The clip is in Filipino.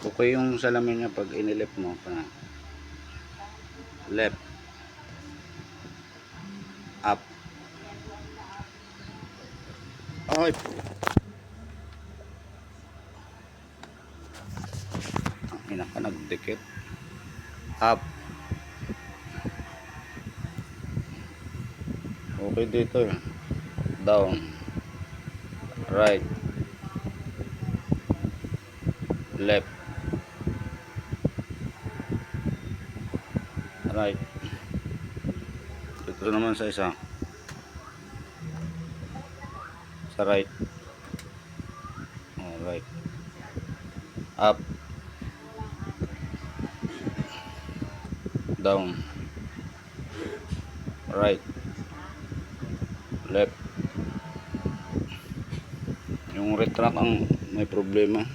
Okay yung salamin niya pag inilip mo pa. Left, up. Ay, ang ina ka, nagdikit. Up. Okay dito eh. Down, right, left, right. Dito naman sa isa, sa right. Right, up, down, right, left. Yung retract ang may problema.